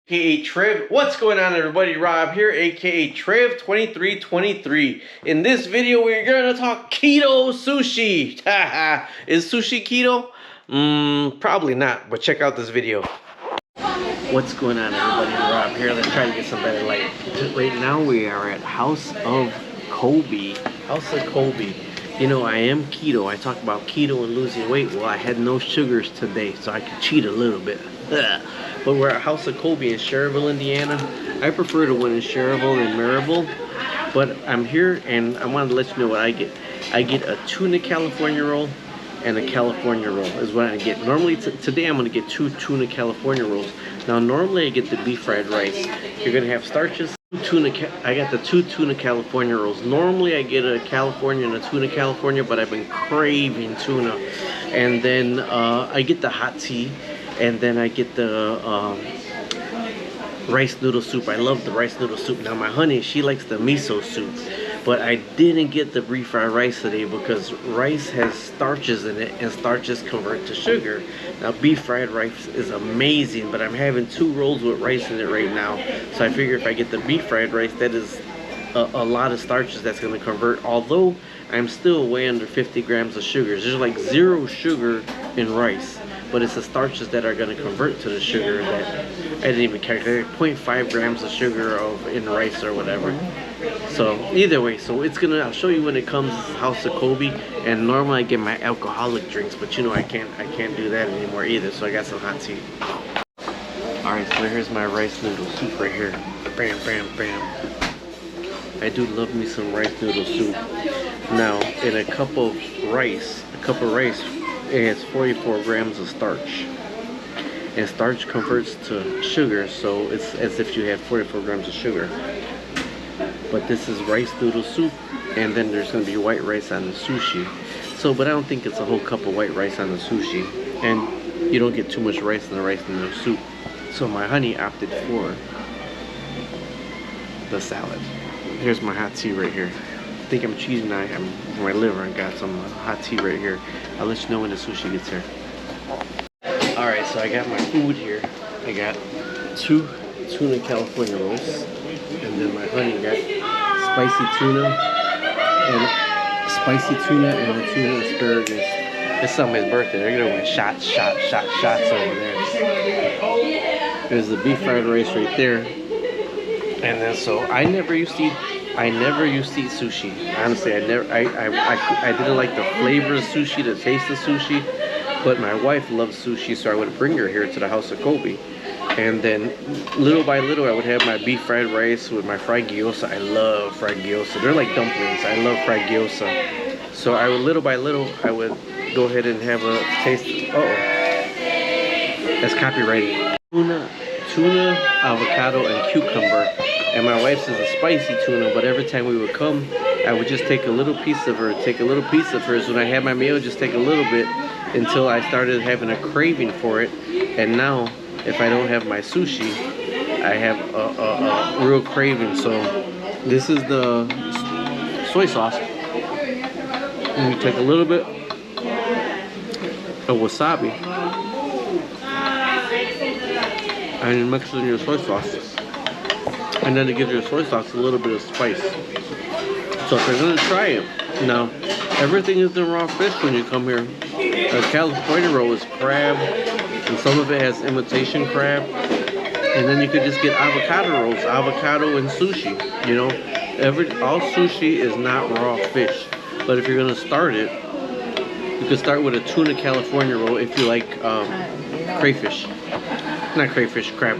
aka Trev. What's going on, everybody? Rob here, aka Trev2323. In this video, we're gonna talk keto sushi. Haha. Is sushi keto? Probably not, but check out this video. What's going on, everybody? Rob here. Let's try to get some better light. Right now, we are at House of Kobe. House of Kobe. You know, I am keto. I talk about keto and losing weight. Well, I had no sugars today, so I could cheat a little bit. But we're at House of Kobe in Cherryville, Indiana. I prefer the one in Cherryville than Maryville, but I'm here and I wanted to let you know what I get. I get a tuna California roll and a California roll is what I get. Normally, today I'm going to get 2 tuna California rolls. Now, normally I get the beef fried rice. You're going to have starches. I got the 2 tuna California rolls. Normally I get a California and a tuna California, but I've been craving tuna. And then I get the hot tea. And then I get the rice noodle soup. I love the rice noodle soup. Now my honey, she likes the miso soup. But I didn't get the refried rice today because rice has starches in it and starches convert to sugar. Now beef fried rice is amazing, but I'm having 2 rolls with rice in it right now. So I figure if I get the beef fried rice, that is a lot of starches that's going to convert. Although I'm still way under 50 grams of sugars. There's like 0 sugar in rice. But it's the starches that are going to convert to the sugar that I didn't even calculate. 0.5 grams of sugar in rice or whatever. So either way, so it's gonna. I'll show you when it comes House of Kobe. And normally I get my alcoholic drinks, but you know I can't do that anymore either. So I got some hot tea. All right, so here's my rice noodle soup right here. Bam, bam, bam. I do love me some rice noodle soup. Now in a cup of rice, it has 44 grams of starch, and starch converts to sugar, so it's as if you had 44 grams of sugar. But this is rice noodle soup, and then there's going to be white rice on the sushi. But I don't think it's a whole cup of white rice on the sushi, and you don't get too much rice in the rice noodle soup. So my honey opted for the salad. Here's my hot tea right here. I think I'm cheating. I am my liver and got some hot tea right here. I'll let you know when the sushi gets here. Alright, so I got my food here. I got 2 tuna California rolls, and then my honey got spicy tuna and a tuna asparagus. It's somebody's birthday. They're gonna win shots over there. There's the beef fried rice right there. And then so I never used to eat sushi. Honestly, I didn't like the flavor of sushi, the taste of sushi. But my wife loves sushi, so I would bring her here to the House of Kobe. And then little by little, I would have my beef fried rice with my fried gyoza. I love fried gyoza. They're like dumplings. I love fried gyoza. So I would little by little, I would go ahead and have a taste. That's copyrighted. Tuna, avocado, and cucumber. And my wife says a spicy tuna, but every time we would come, I would just take a little piece of hers. When I had my meal, just take a little bit until I started having a craving for it. And now, if I don't have my sushi, I have a real craving. So this is the soy sauce. And you take a little bit of wasabi and you mix it in your soy sauce. And then it gives your soy sauce a little bit of spice. So if you're gonna try it, now everything isn't raw fish when you come here. The California roll is crab, and some of it has imitation crab. And then you could just get avocado rolls, avocado and sushi. You know, all sushi is not raw fish. But if you're gonna start it, you could start with a tuna California roll if you like crayfish. Not crayfish, crab.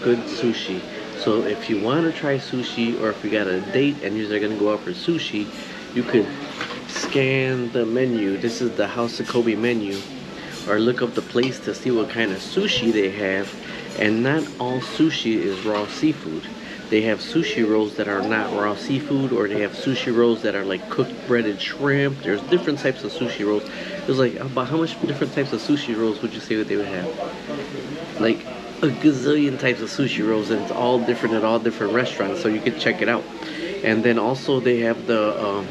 Good sushi. So if you want to try sushi, or if you got a date and you're going to go out for sushi, you could scan the menu. This is the House of Kobe menu. Or look up the place to see what kind of sushi they have. And not all sushi is raw seafood. They have sushi rolls that are not raw seafood, or they have sushi rolls that are like cooked breaded shrimp. There's different types of sushi rolls. There's like, about how much different types of sushi rolls would you say that they would have? Like a gazillion types of sushi rolls, and it's all different at all different restaurants, so you can check it out. And then also they have the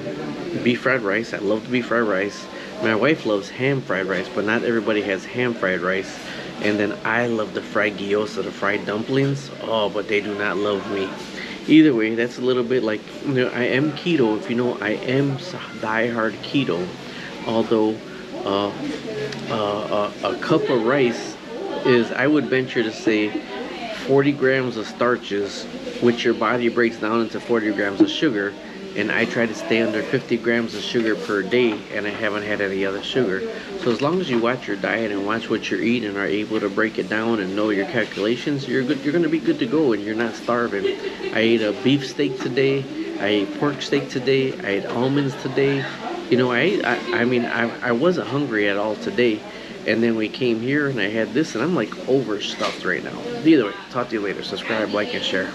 beef fried rice. I love the beef fried rice. My wife loves ham fried rice, but not everybody has ham fried rice. And then I love the fried gyoza, the fried dumplings. Oh, but they do not love me. Either way, that's a little bit like, I am keto. If you know, I am die-hard keto. Although uh, a cup of rice is, I would venture to say, 40 grams of starches, which your body breaks down into 40 grams of sugar. And I try to stay under 50 grams of sugar per day, and I haven't had any other sugar. So as long as you watch your diet and watch what you're eating and are able to break it down and know your calculations, you're good. You're going to be good to go, and you're not starving. I ate a beef steak today. I ate pork steak today. I ate almonds today. You know, I wasn't hungry at all today. And then we came here and I had this, and I'm like overstuffed right now. Either way, talk to you later. Subscribe, like, and share.